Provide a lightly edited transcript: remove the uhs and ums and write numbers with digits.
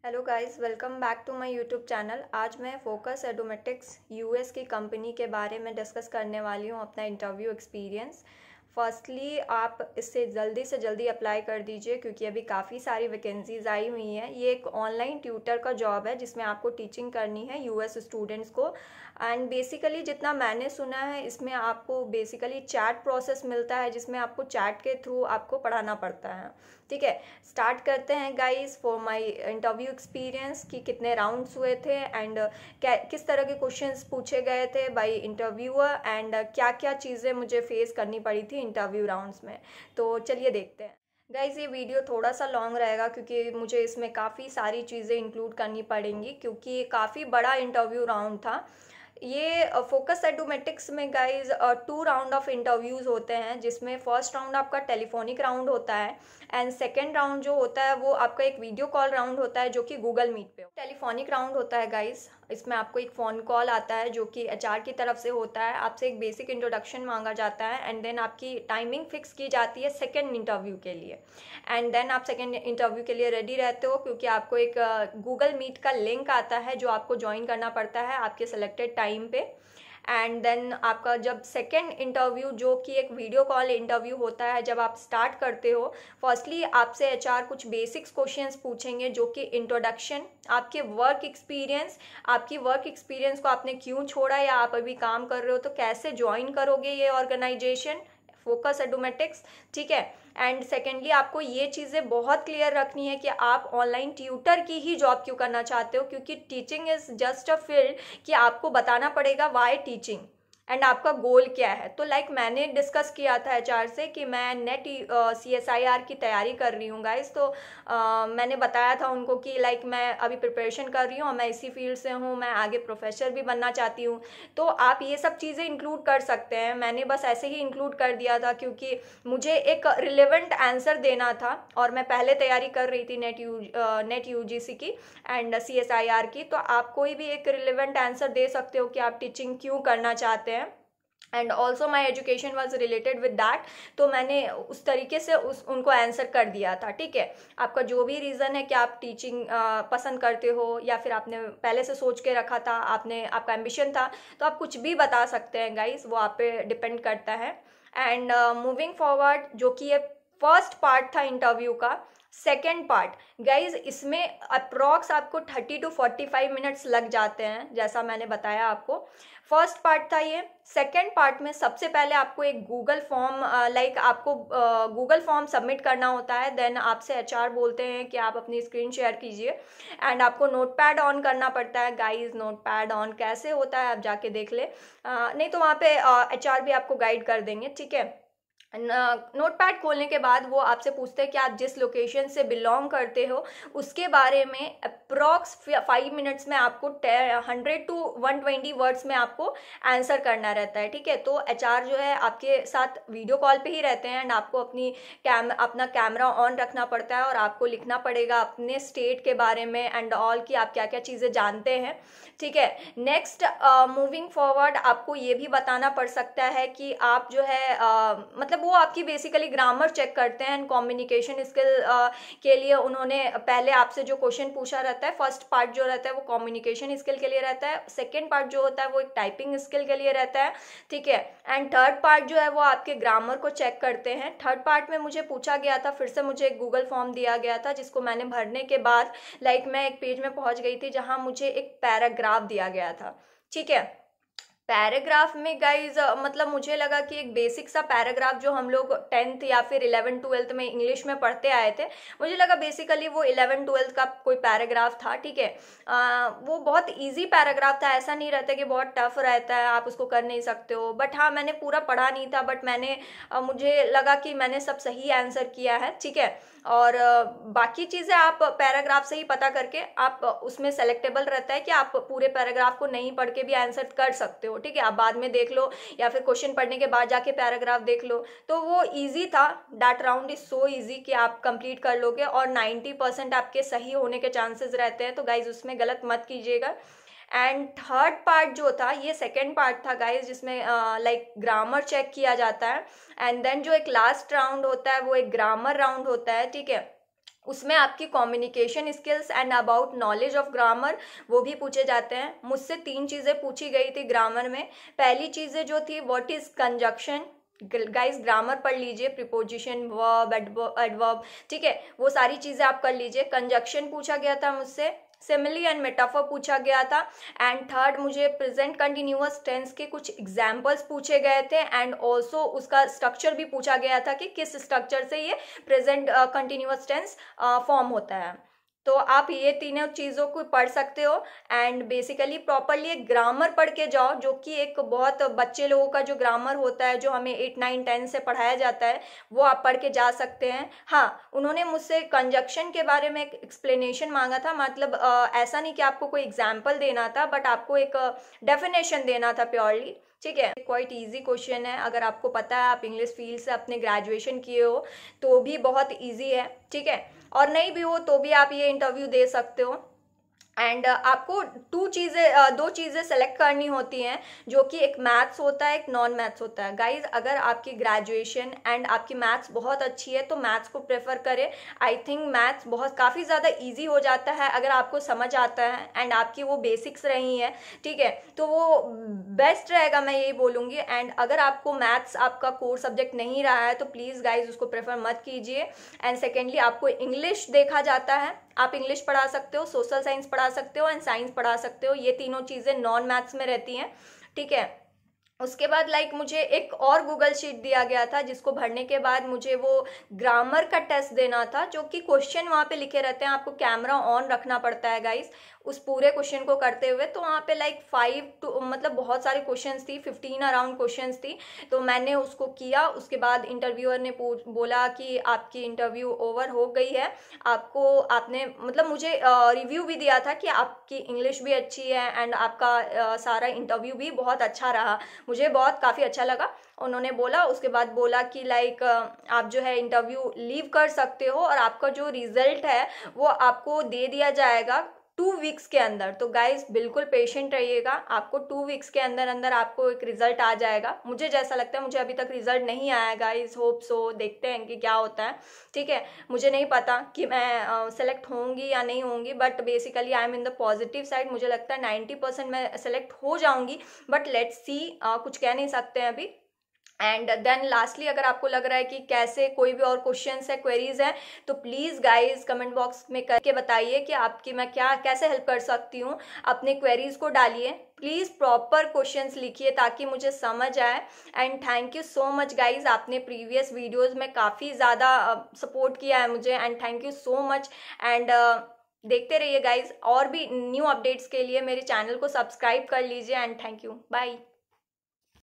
Hello guys, welcome back to my YouTube channel. आज मैं Focus Edumatics US की कंपनी के बारे में डिस्कस करने वाली हूँ, अपना इंटरव्यू एक्सपीरियंस। फर्स्टली आप इससे जल्दी से जल्दी अप्लाई कर दीजिए क्योंकि अभी काफ़ी सारी वैकेंसीज आई हुई हैं। ये एक ऑनलाइन ट्यूटर का जॉब है जिसमें आपको टीचिंग करनी है यूएस स्टूडेंट्स को। एंड बेसिकली जितना मैंने सुना है, इसमें आपको बेसिकली चैट प्रोसेस मिलता है जिसमें आपको चैट के थ्रू आपको पढ़ाना पड़ता है। ठीक है, स्टार्ट करते हैं guys for my interview experience कि कितने राउंड्स हुए थे एंड किस तरह के क्वेश्चंस पूछे गए थे बाय इंटरव्यूअर एंड क्या क्या चीज़ें मुझे फेस करनी पड़ी थी इंटरव्यू राउंड्स में। तो चलिए देखते हैं गाइज। ये वीडियो थोड़ा सा लॉन्ग रहेगा क्योंकि मुझे इसमें काफ़ी सारी चीज़ें इंक्लूड करनी पड़ेंगी क्योंकि ये काफ़ी बड़ा इंटरव्यू राउंड था। ये फोकस एडोमेटिक्स में गाइज 2 राउंड ऑफ इंटरव्यूज़ होते हैं जिसमें फर्स्ट राउंड आपका टेलीफोनिक राउंड होता है एंड सेकेंड राउंड जो होता है वो आपका एक वीडियो कॉल राउंड होता है जो कि गूगल मीट पे हो। टेलीफोनिक राउंड होता है गाइज, इसमें आपको एक फ़ोन कॉल आता है जो कि एचआर की तरफ से होता है। आपसे एक बेसिक इंट्रोडक्शन मांगा जाता है एंड देन आपकी टाइमिंग फिक्स की जाती है सेकेंड इंटरव्यू के लिए। एंड देन आप सेकेंड इंटरव्यू के लिए रेडी रहते हो क्योंकि आपको एक गूगल मीट का लिंक आता है जो आपको ज्वाइन करना पड़ता है आपके सेलेक्टेड टाइम पे। एंड देन आपका जब सेकेंड इंटरव्यू जो कि एक वीडियो कॉल इंटरव्यू होता है, जब आप स्टार्ट करते हो, फर्स्टली आपसे एचआर कुछ बेसिक्स क्वेश्चंस पूछेंगे जो कि इंट्रोडक्शन, आपके वर्क एक्सपीरियंस, आपकी वर्क एक्सपीरियंस को आपने क्यों छोड़ा या आप अभी काम कर रहे हो तो कैसे ज्वाइन करोगे ये ऑर्गेनाइजेशन फोकस एडोमेटिक्स। ठीक है, एंड सेकेंडली आपको ये चीज़ें बहुत क्लियर रखनी है कि आप ऑनलाइन ट्यूटर की ही जॉब क्यों करना चाहते हो क्योंकि teaching is just a field कि आपको बताना पड़ेगा वाई टीचिंग एंड आपका गोल क्या है। तो लाइक मैंने डिस्कस किया था एचआर से कि मैं नेट CSIR की तैयारी कर रही हूँ गाइस। तो मैंने बताया था उनको कि लाइक मैं अभी प्रिपरेशन कर रही हूँ और मैं इसी फील्ड से हूँ, मैं आगे प्रोफेसर भी बनना चाहती हूँ। तो आप ये सब चीज़ें इंक्लूड कर सकते हैं। मैंने बस ऐसे ही इंक्लूड कर दिया था क्योंकि मुझे एक रिलेवेंट आंसर देना था और मैं पहले तैयारी कर रही थी नेट UGC की एंड CSIR की। तो आप कोई भी एक रिलेवेंट आंसर दे सकते हो कि आप टीचिंग क्यों करना चाहते हैं and also my education was related with that. तो मैंने उस तरीके से उनको आंसर कर दिया था। ठीक है, आपका जो भी रीज़न है कि आप टीचिंग पसंद करते हो या फिर आपने पहले से सोच के रखा था, आपका एम्बिशन था, तो आप कुछ भी बता सकते हैं गाइस, वो आप पे डिपेंड करता है। एंड मूविंग फॉरवर्ड, जो कि ये फर्स्ट पार्ट था इंटरव्यू का। सेकेंड पार्ट गाइज, इसमें अप्रॉक्स आपको 30 to 45 मिनट्स लग जाते हैं जैसा मैंने बताया आपको। फर्स्ट पार्ट था ये। सेकेंड पार्ट में सबसे पहले आपको एक गूगल फॉर्म आपको गूगल फॉर्म सबमिट करना होता है। देन आपसे एचआर बोलते हैं कि आप अपनी स्क्रीन शेयर कीजिए एंड आपको नोटपैड ऑन करना पड़ता है गाइज। नोटपैड ऑन कैसे होता है आप जाके देख ले, नहीं तो वहाँ पे एचआर भी आपको गाइड कर देंगे। ठीक है, नोटपैड खोलने के बाद वो आपसे पूछते हैं कि आप जिस लोकेशन से बिलोंग करते हो उसके बारे में अप्रॉक्स 5 मिनट्स में आपको 100 to 120 वर्ड्स में आपको आंसर करना रहता है। ठीक है, तो एचआर जो है आपके साथ वीडियो कॉल पे ही रहते हैं एंड आपको अपना कैमरा ऑन रखना पड़ता है और आपको लिखना पड़ेगा अपने स्टेट के बारे में एंड ऑल कि आप क्या क्या चीज़ें जानते हैं। ठीक है, नेक्स्ट मूविंग फॉरवर्ड आपको ये भी बताना पड़ सकता है कि आप जो है मतलब वो आपकी बेसिकली ग्रामर चेक करते हैं एंड कम्युनिकेशन स्किल के लिए उन्होंने पहले आपसे जो क्वेश्चन पूछा रहता है, फर्स्ट पार्ट जो रहता है वो कम्युनिकेशन स्किल के लिए रहता है, सेकेंड पार्ट जो होता है वो एक टाइपिंग स्किल के लिए रहता है। ठीक है, एंड थर्ड पार्ट जो है वो आपके ग्रामर को चेक करते हैं। थर्ड पार्ट में मुझे पूछा गया था, फिर से मुझे एक गूगल फॉर्म दिया गया था जिसको मैंने भरने के बाद लाइक मैं एक पेज में पहुंच गई थी जहां मुझे एक पैराग्राफ दिया गया था। ठीक है, पैराग्राफ में गाइज मतलब मुझे लगा कि एक बेसिक सा पैराग्राफ जो हम लोग 10th या फिर 11th-12th में इंग्लिश में पढ़ते आए थे, मुझे लगा बेसिकली वो 11th-12th का कोई पैराग्राफ था। ठीक है, वो बहुत इजी पैराग्राफ था, ऐसा नहीं रहता कि बहुत टफ रहता है आप उसको कर नहीं सकते हो। बट हाँ, मैंने पूरा पढ़ा नहीं था, बट मुझे लगा कि मैंने सब सही आंसर किया है। ठीक है, और बाकी चीज़ें आप पैराग्राफ से ही पता करके आप उसमें सेलेक्टेबल रहता है कि आप पूरे पैराग्राफ को नहीं पढ़ के भी आंसर कर सकते हो। ठीक है, आप बाद में देख लो या फिर क्वेश्चन पढ़ने के बाद जाके पैराग्राफ देख लो। तो वो इजी था, that round is so easy कि आप कंप्लीट कर लोगे और 90% आपके सही होने के चांसेस रहते हैं। तो गाइज उसमें गलत मत कीजिएगा। एंड थर्ड पार्ट जो था, ये सेकेंड पार्ट था गाइज, जिसमें लाइक ग्रामर चेक किया जाता है एंड देन जो एक लास्ट राउंड होता है वो एक ग्रामर राउंड होता है। ठीक है, उसमें आपकी communication skills and about knowledge of grammar वो भी पूछे जाते हैं। मुझसे 3 चीज़ें पूछी गई थी ग्रामर में। पहली चीज़ें जो थी, what is conjunction. Guys grammar पढ़ लीजिए, प्रीपोजिशन, वर्ब, एडवर्ब, ठीक है, वो सारी चीज़ें आप कर लीजिए। कंजक्शन पूछा गया था मुझसे, सिमिली एंड मेटाफर पूछा गया था, एंड थर्ड मुझे प्रेजेंट कंटिन्यूअस टेंस के कुछ एग्जाम्पल्स पूछे गए थे, एंड ऑल्सो उसका स्ट्रक्चर भी पूछा गया था कि किस स्ट्रक्चर से ये प्रेजेंट कंटिन्यूअस टेंस फॉर्म होता है। तो आप ये तीनों चीज़ों को पढ़ सकते हो, एंड बेसिकली प्रॉपरली एक ग्रामर पढ़ के जाओ, जो कि एक बहुत बच्चे लोगों का जो ग्रामर होता है, जो हमें 8, 9, 10 से पढ़ाया जाता है, वो आप पढ़ के जा सकते हैं। हाँ, उन्होंने मुझसे कंजक्शन के बारे में एक एक्सप्लेनेशन मांगा था, मतलब ऐसा नहीं कि आपको कोई एग्जाम्पल देना था, बट आपको एक डेफिनेशन देना था प्योरली, ठीक है। क्वाइट इजी क्वेश्चन है, अगर आपको पता है, आप इंग्लिश फील्ड से अपने ग्रेजुएशन किए हो तो भी बहुत इजी है, ठीक है, और नहीं भी हो तो भी आप ये इंटरव्यू दे सकते हो। एंड आपको 2 चीज़ें सेलेक्ट करनी होती हैं, जो कि एक मैथ्स होता है, एक नॉन मैथ्स होता है। गाइज अगर आपकी ग्रेजुएशन एंड आपकी मैथ्स बहुत अच्छी है तो मैथ्स को प्रेफर करें। आई थिंक मैथ्स बहुत काफ़ी ज़्यादा इजी हो जाता है अगर आपको समझ आता है एंड आपकी वो बेसिक्स रही हैं, ठीक है, तो वो बेस्ट रहेगा, मैं यही बोलूँगी। एंड अगर आपको मैथ्स आपका कोर सब्जेक्ट नहीं रहा है तो प्लीज़ गाइज उसको प्रेफर मत कीजिए। एंड सेकेंडली आपको इंग्लिश देखा जाता है, आप इंग्लिश पढ़ा सकते हो, सोशल साइंस पढ़ा सकते हो, एंड साइंस पढ़ा सकते हो, ये तीनों चीज़ें नॉन मैथ्स में रहती हैं, ठीक है। उसके बाद मुझे एक और गूगल शीट दिया गया था, जिसको भरने के बाद मुझे वो ग्रामर का टेस्ट देना था, जो कि क्वेश्चन वहाँ पे लिखे रहते हैं, आपको कैमरा ऑन रखना पड़ता है गाइस उस पूरे क्वेश्चन को करते हुए। तो वहाँ पे 5 to मतलब बहुत सारे क्वेश्चंस थी, 15 अराउंड क्वेश्चंस थी, तो मैंने उसको किया। उसके बाद इंटरव्यूअर ने बोला कि आपकी इंटरव्यू ओवर हो गई है, आपने मतलब मुझे रिव्यू भी दिया था कि आपकी इंग्लिश भी अच्छी है एंड आपका सारा इंटरव्यू भी बहुत अच्छा रहा। मुझे बहुत काफ़ी अच्छा लगा, उन्होंने बोला। उसके बाद बोला कि आप जो है इंटरव्यू लीव कर सकते हो और आपका जो रिजल्ट है वो आपको दे दिया जाएगा 2 वीक्स के अंदर। तो गाइज बिल्कुल पेशेंट रहिएगा, आपको 2 वीक्स के अंदर अंदर आपको एक रिजल्ट आ जाएगा। मुझे जैसा लगता है, मुझे अभी तक रिजल्ट नहीं आया गाइज, होप सो, देखते हैं कि क्या होता है, ठीक है। मुझे नहीं पता कि मैं सेलेक्ट होंगी या नहीं होंगी, but basically I am in the positive side. मुझे लगता है 90% मैं सेलेक्ट हो जाऊंगी, बट लेट्स सी, कुछ कह नहीं सकते हैं अभी। एंड देन लास्टली, अगर आपको लग रहा है कि कैसे कोई भी और क्वेश्चंस है, क्वेरीज हैं, तो प्लीज़ गाइज कमेंट बॉक्स में करके बताइए कि आपकी मैं कैसे हेल्प कर सकती हूँ। अपने क्वेरीज को डालिए, प्लीज़ प्रॉपर क्वेश्चंस लिखिए ताकि मुझे समझ आए। And thank you so much guys, आपने प्रीवियस वीडियोज़ में काफ़ी ज़्यादा सपोर्ट किया है मुझे, and thank you so much. And देखते रहिए गाइज, और भी न्यू अपडेट्स के लिए मेरे चैनल को सब्सक्राइब कर लीजिए, एंड थैंक यू, बाय।